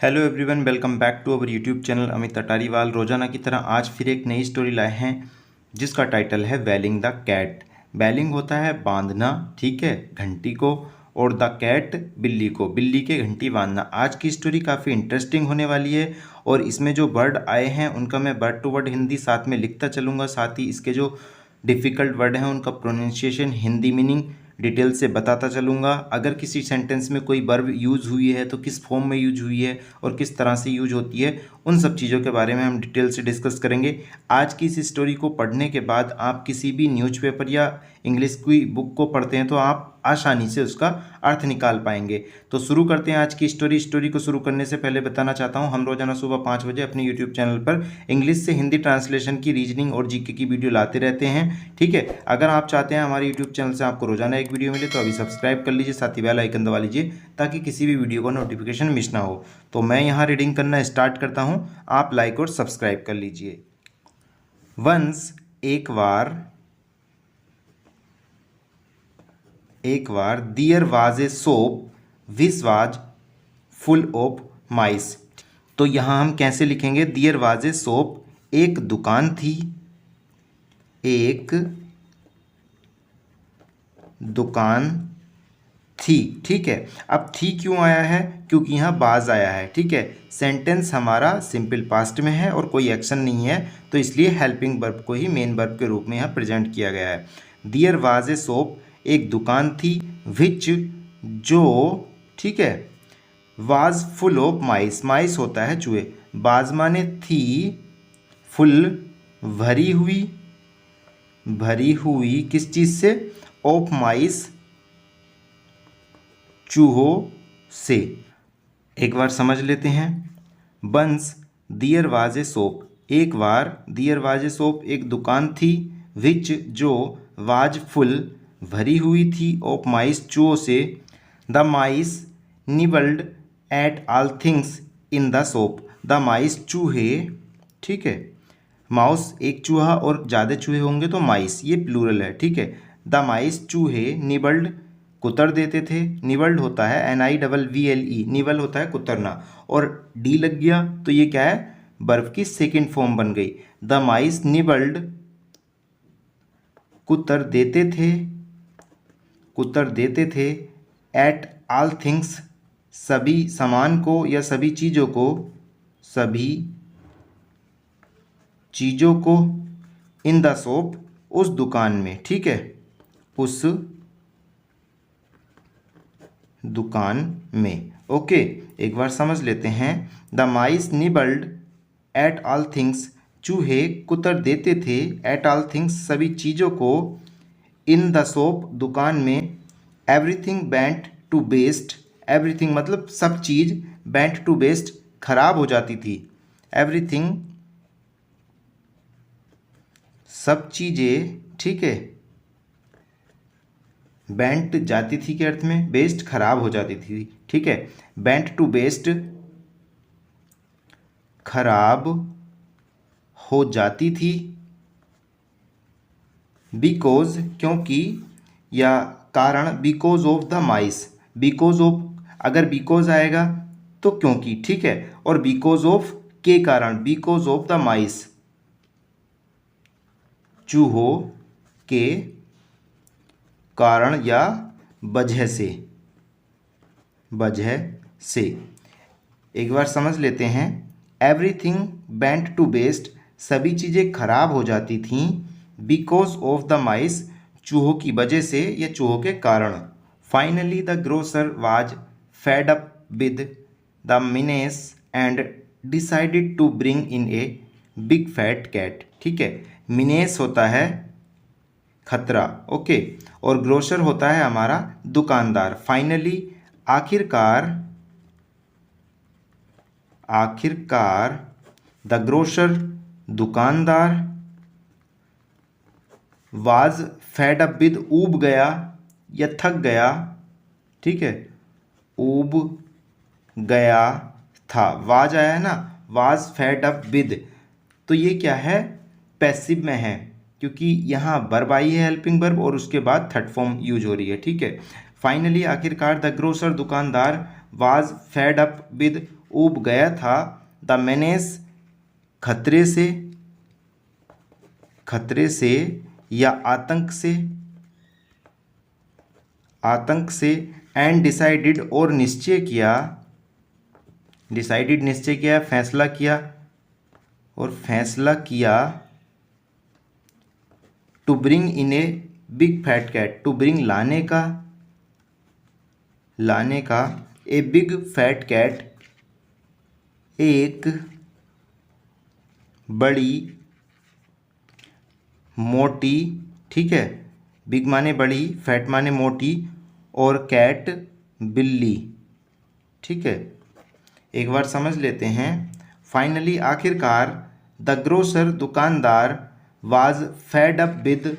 Hello everyone, welcome back to our YouTube channel Amit Atariwal. रोजाना की तरह आज फिर एक नई स्टोरी लाए हैं जिसका टाइटल है वेलिंग द कैट। वेलिंग होता है बांधना, ठीक है, घंटी को, और द कैट बिल्ली को, बिल्ली के घंटी बांधना। आज की स्टोरी काफ़ी इंटरेस्टिंग होने वाली है और इसमें जो वर्ड आए हैं उनका मैं वर्ड टू वर्ड हिंदी साथ में लिखता चलूँगा। साथ ही इसके जो डिफ़िकल्ट वर्ड हैं उनका प्रोनाउंसिएशन, हिंदी मीनिंग डिटेल से बताता चलूँगा। अगर किसी सेंटेंस में कोई वर्ब यूज़ हुई है तो किस फॉर्म में यूज हुई है और किस तरह से यूज होती है, उन सब चीज़ों के बारे में हम डिटेल से डिस्कस करेंगे। आज की इस स्टोरी को पढ़ने के बाद आप किसी भी न्यूज़पेपर या इंग्लिश की बुक को पढ़ते हैं तो आप आसानी से उसका अर्थ निकाल पाएंगे। तो शुरू करते हैं आज की स्टोरी को शुरू करने से पहले बताना चाहता हूं, हम रोजाना सुबह 5 बजे अपने यूट्यूब चैनल पर इंग्लिश से हिंदी ट्रांसलेशन की, रीजनिंग और जीके की वीडियो लाते रहते हैं, ठीक है। अगर आप चाहते हैं हमारे यूट्यूब चैनल से आपको रोजाना एक वीडियो मिले तो अभी सब्सक्राइब कर लीजिए, साथ ही बेल आइकन दबा लीजिए ताकि किसी भी वीडियो का नोटिफिकेशन मिस ना हो। तो मैं यहाँ रीडिंग करना स्टार्ट करता हूँ, आप लाइक और सब्सक्राइब कर लीजिए। वंस, एक बार there was a shop which was full of mice. तो यहाँ हम कैसे लिखेंगे? देयर वाज ए शॉप, एक दुकान थी, एक दुकान थी, ठीक है। अब थी क्यों आया है? क्योंकि यहाँ बाज आया है, ठीक है। सेंटेंस हमारा सिंपल पास्ट में है और कोई एक्शन नहीं है, तो इसलिए हेल्पिंग वर्ब को ही मेन वर्ब के रूप में यहाँ प्रेजेंट किया गया है। देयर वाज ए शॉप, एक दुकान थी, विच, जो, ठीक है, वाज फुल ऑफ माइस, माइस होता है चूहे, बाज माने थी, फुल भरी हुई, भरी हुई किस चीज़ से? ऑफ माइस, चूहों से। एक बार समझ लेते हैं। बंस दियर वाज ए शॉप, एक बार दियर वाज ए शॉप, एक दुकान थी, विच, जो, वाज फुल, भरी हुई थी, ऑफ माइस, चूहों से। The mice nibbled at all things in the shop, the माइस चूहे, ठीक है। माउस एक चूहा और ज़्यादा चूहे होंगे तो माइस, ये प्लूरल है, ठीक है। द माइस चूहे, निबल्ड कुतर देते थे, निबल्ड होता है NIVVLE, निबल होता है कुतरना, और डी लग गया तो ये क्या है? वर्ब की सेकंड फॉर्म बन गई। द माइस निबल्ड, कुतर देते थे, कुतर देते थे, एट ऑल थिंग्स, सभी सामान को या सभी चीज़ों को, सभी चीज़ों को, इन द शॉप, उस दुकान में, ठीक है, उस दुकान में। ओके, एक बार समझ लेते हैं। The mice nibbled at all things, चूहे कुतर देते थे, एट ऑल थिंग्स, सभी चीज़ों को, इन द शॉप, दुकान में। Everything went to waste, everything मतलब सब चीज़, बेंट टू वेस्ट खराब हो जाती थी। एवरीथिंग सब चीज़ें, ठीक है, बेंट जाती थी के अर्थ में, बेस्ट खराब हो जाती थी, ठीक है। बेंट टू बेस्ट खराब हो जाती थी। बिकॉज क्योंकि, या कारण, because of the mice, because of, अगर बिकॉज आएगा तो क्योंकि, ठीक है, और बिकॉज ऑफ के कारण, बिकॉज ऑफ द माइस, चूहों के कारण या वजह से, वजह से। एक बार समझ लेते हैं। एवरीथिंग बेंट टू वेस्ट, सभी चीज़ें खराब हो जाती थीं, बिकॉज ऑफ द माइस, चूहों की वजह से या चूहों के कारण। Finally the grocer was fed up with the menace and decided to bring in a big fat cat, ठीक है। मिनेस होता है खतरा, ओके, और ग्रोसर होता है हमारा दुकानदार। फाइनली आखिरकार, आखिरकार, द ग्रोसर दुकानदार, वाज फेड अप विद, ऊब गया या थक गया, ठीक है, ऊब गया था, वाज आया है ना, वाज फेड अप विद, तो ये क्या है? पैसिव में है, क्योंकि यहाँ वर्ब आई है, हेल्पिंग वर्ब, और उसके बाद थर्ड फॉर्म यूज हो रही है, ठीक है। फाइनली आखिरकार, द ग्रोसर दुकानदार, वाज फेड अप विद, ऊब गया था। द मेनेस खतरे से या आतंक से एंड डिसाइडेड और निश्चय किया फैसला किया to bring in a big fat cat, to bring लाने का ए बिग फैट कैट, एक बड़ी मोटी, ठीक है, बिग माने बड़ी, फैट माने मोटी, और कैट बिल्ली, ठीक है। एक बार समझ लेते हैं। फाइनली आखिरकार द ग्रोसर दुकानदार वाज फेड अप विद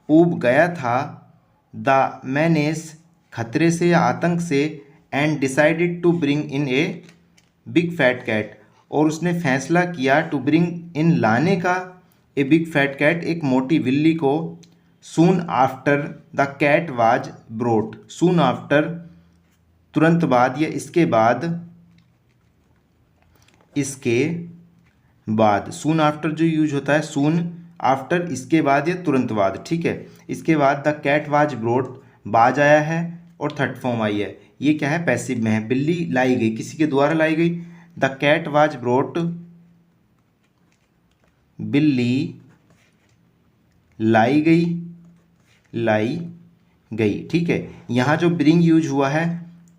ऊब गया था, द मैनेस खतरे से या आतंक से, and decided to bring in a big fat cat, और उसने फैसला किया टू ब्रिंग इन लाने का ए बिग फैट कैट, एक मोटी बिल्ली को। Soon after the cat was brought, soon after तुरंत बाद या इसके बाद, सून आफ्टर जो यूज होता है, सून आफ्टर इसके बाद या तुरंत बाद, ठीक है। इसके बाद द कैट वाज ब्रोट, बाज आया है और थर्ड फॉर्म आई है, ये क्या है, पैसिव में है। बिल्ली लाई गई, किसी के द्वारा लाई गई। द कैट वाज ब्रोट, बिल्ली लाई गई, ठीक है। यहाँ जो ब्रिंग यूज हुआ है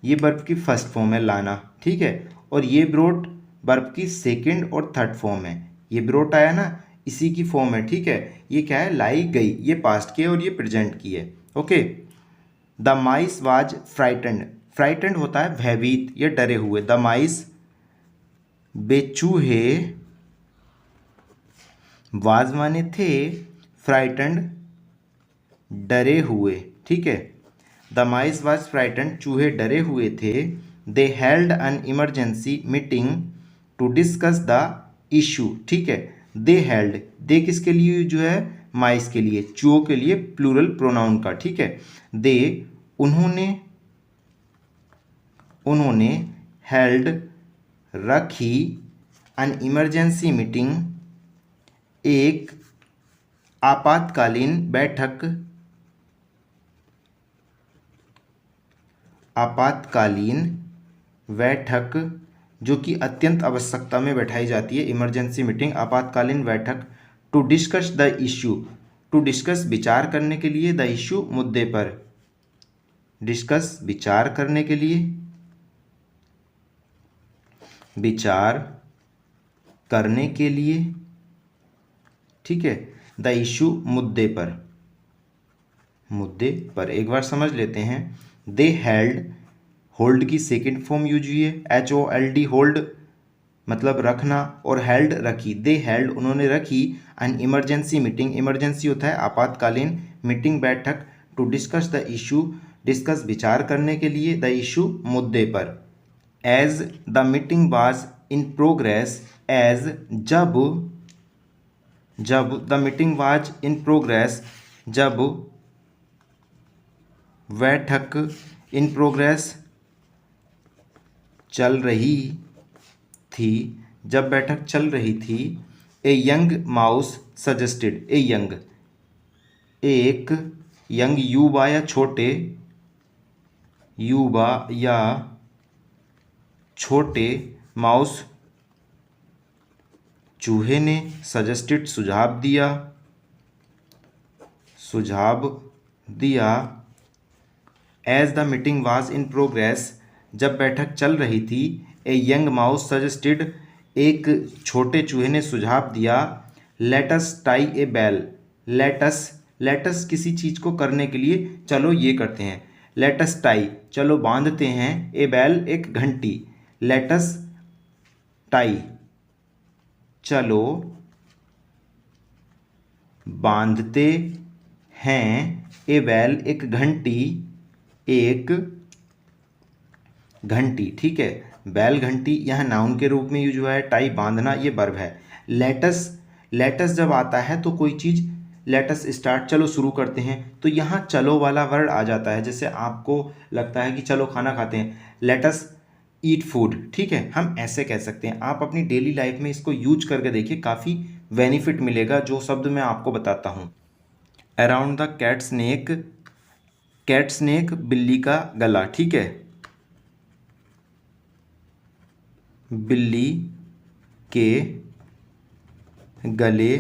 ये वर्ब की फर्स्ट फॉर्म है, लाना, ठीक है, और ये ब्रोट वर्ब की सेकंड और थर्ड फॉर्म है। ये ब्रोट आया ना, इसी की फॉर्म है, ठीक है। ये क्या है, लाई गई, ये पास्ट की है और ये प्रेजेंट की है, okay. The mice was frightened होता है भयभीत या डरे हुए। द माइस बेचूहे, वाज माने थे, फ्राइटेंड डरे हुए, ठीक है। द माइस वाज फ्राइटेंड, चूहे डरे हुए थे। They held an emergency meeting to discuss the issue, ठीक है। दे हेल्ड, दे किसके लिए जो है, माइस के लिए, चूहों के लिए, प्लूरल प्रोनाउन का, ठीक है। दे उन्होंने हेल्ड रखी एन इमरजेंसी मीटिंग, एक आपातकालीन बैठक जो कि अत्यंत आवश्यकता में बैठाई जाती है, इमरजेंसी मीटिंग, आपातकालीन बैठक। To discuss the issue, to discuss विचार करने के लिए, द इश्यू मुद्दे पर, डिस्कस विचार करने के लिए, ठीक है। द इश्यू मुद्दे पर एक बार समझ लेते हैं। दे हेल्ड, होल्ड की सेकेंड फॉर्म यूज हुई है, HOLD, होल्ड मतलब रखना, और हेल्ड रखी। दे हेल्ड, उन्होंने रखी, एन इमरजेंसी मीटिंग, इमरजेंसी होता है आपातकालीन, मीटिंग बैठक, to discuss the issue, discuss विचार करने के लिए, द इशू मुद्दे पर। As the meeting was in progress, as जब the meeting was in progress, जब बैठक, इन प्रोग्रेस चल रही थी, जब बैठक चल रही थी। ए यंग माउस सजेस्टेड, एक यंग, युवा या छोटे, माउस चूहे ने, सजेस्टेड सुझाव दिया। As the meeting was in progress, जब बैठक चल रही थी। ए यंग माउस सजेस्टेड, एक छोटे चूहे ने सुझाव दिया। लेटस टाई ए बेल, लेटस किसी चीज़ को करने के लिए, चलो ये करते हैं। लेटस टाई, चलो बांधते हैं। ए बेल, एक घंटी। लेटस टाई, चलो बांधते हैं। ए बेल, एक घंटी, ठीक है। बैल घंटी यहाँ नाउन के रूप में यूज हुआ है। टाई बांधना, ये वर्ब है। लेटस जब आता है तो कोई चीज़, लेटस स्टार्ट, चलो शुरू करते हैं, तो यहाँ चलो वाला वर्ड आ जाता है। जैसे आपको लगता है कि चलो खाना खाते हैं, लेटस ईट फूड, ठीक है, हम ऐसे कह सकते हैं। आप अपनी डेली लाइफ में इसको यूज करके देखिए, काफ़ी बेनिफिट मिलेगा। जो शब्द मैं आपको बताता हूँ, around the cat's neck, cat's neck बिल्ली का गला, ठीक है, बिल्ली के गले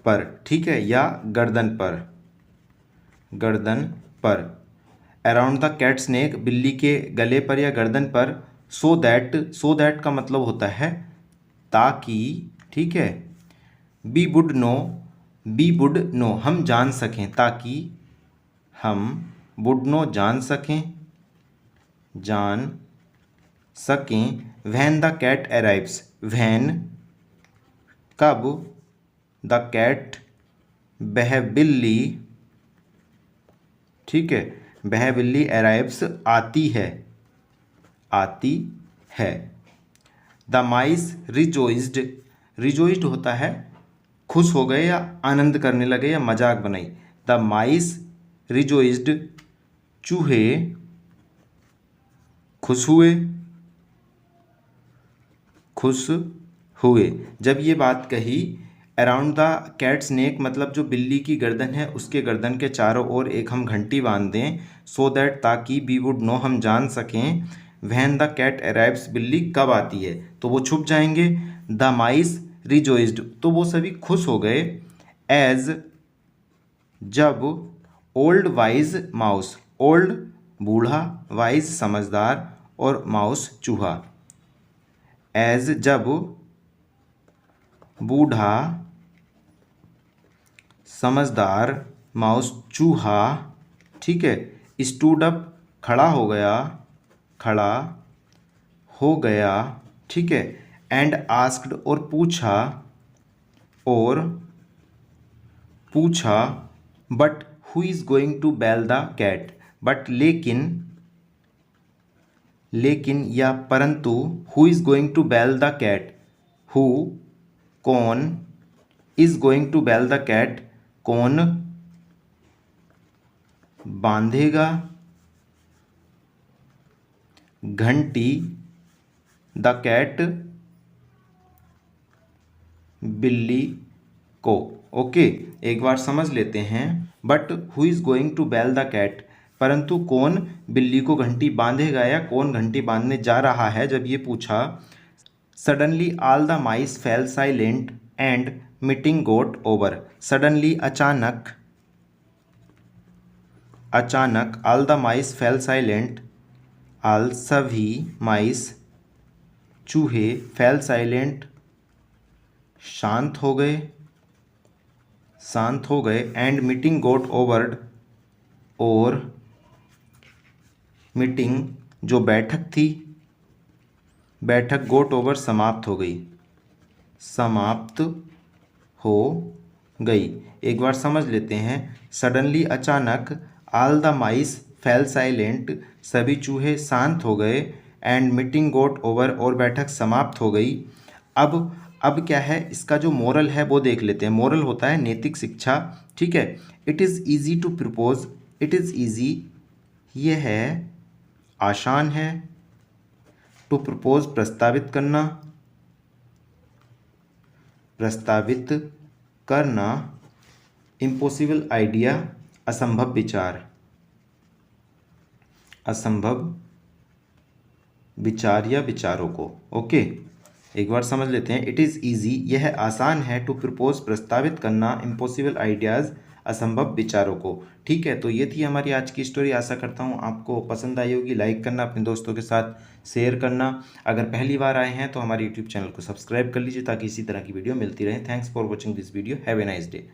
पर, ठीक है, या गर्दन पर, गर्दन पर। अराउंड द कैट स्नेक, बिल्ली के गले पर या गर्दन पर। सो दैट का मतलब होता है ताकि, ठीक है, we would know, we would know हम जान सकें, ताकि हम वुड नो जान सकें, जान सकें। When the cat arrives, when कब, द कैट वह बिल्ली, ठीक है, वह बिल्ली अराइव्स आती है, आती है। द माइस रिजोइज्ड, रिजोइज्ड होता है खुश हो गए या आनंद करने लगे या मजाक बनाई। द माइस रिजोइज्ड, चूहे खुश हुए, खुश हुए। जब ये बात कही, अराउंड द कैट स्नेक मतलब जो बिल्ली की गर्दन है उसके गर्दन के चारों ओर एक हम घंटी बांध दें, सो दैट ताकि वी वुड नो हम जान सकें, व्हेन द कैट अराइव्स बिल्ली कब आती है, तो वो छुप जाएंगे। द माइस रिजोइज्ड, तो वो सभी खुश हो गए। एज, जब, ओल्ड वाइज माउस, ओल्ड बूढ़ा, वाइज समझदार, और माउस चूहा। एज, जब बूढ़ा समझदार, माउस चूहा, ठीक है, स्टूड अप खड़ा हो गया, खड़ा हो गया, ठीक है, एंड आस्क्ड और पूछा, और पूछा, but who is going to bell the cat, but लेकिन, लेकिन या परंतु, who is going to bell the cat, who कौन, is going to bell the cat कौन बांधेगा घंटी, द कैट बिल्ली को। ओके, एक बार समझ लेते हैं। But who is going to bell the cat, परंतु कौन बिल्ली को घंटी बांधेगा या कौन घंटी बांधने जा रहा है, जब ये पूछा। Suddenly all the mice fell silent and meeting got over, suddenly अचानक, अचानक, all the mice fell silent, all सभी माइस चूहे, फेल साइलेंट शांत हो गए, शांत हो गए, एंड मीटिंग गोट ओवर्ड, और मीटिंग जो बैठक थी, बैठक गोट ओवर समाप्त हो गई, समाप्त हो गई। एक बार समझ लेते हैं। सडनली अचानक, all the mice fell silent सभी चूहे शांत हो गए, एंड मीटिंग गोट ओवर और बैठक समाप्त हो गई। अब क्या है, इसका जो मोरल है वो देख लेते हैं। मोरल होता है नैतिक शिक्षा, ठीक है। It is easy to propose, it is easy, ये है आसान है, टू प्रपोज प्रस्तावित करना, प्रस्तावित करना, इम्पॉसिबल आइडिया असंभव विचार, असंभव विचार या विचारों को। ओके, एक बार समझ लेते हैं। इट इज़ ईजी, यह आसान है, टू प्रपोज प्रस्तावित करना, इम्पॉसिबल आइडियाज़ असंभव विचारों को। ठीक है, तो ये थी हमारी आज की स्टोरी। आशा करता हूँ आपको पसंद आई होगी। लाइक करना, अपने दोस्तों के साथ शेयर करना। अगर पहली बार आए हैं तो हमारे यूट्यूब चैनल को सब्सक्राइब कर लीजिए ताकि इसी तरह की वीडियो मिलती रहे। Thanks for watching this video. Have a nice day.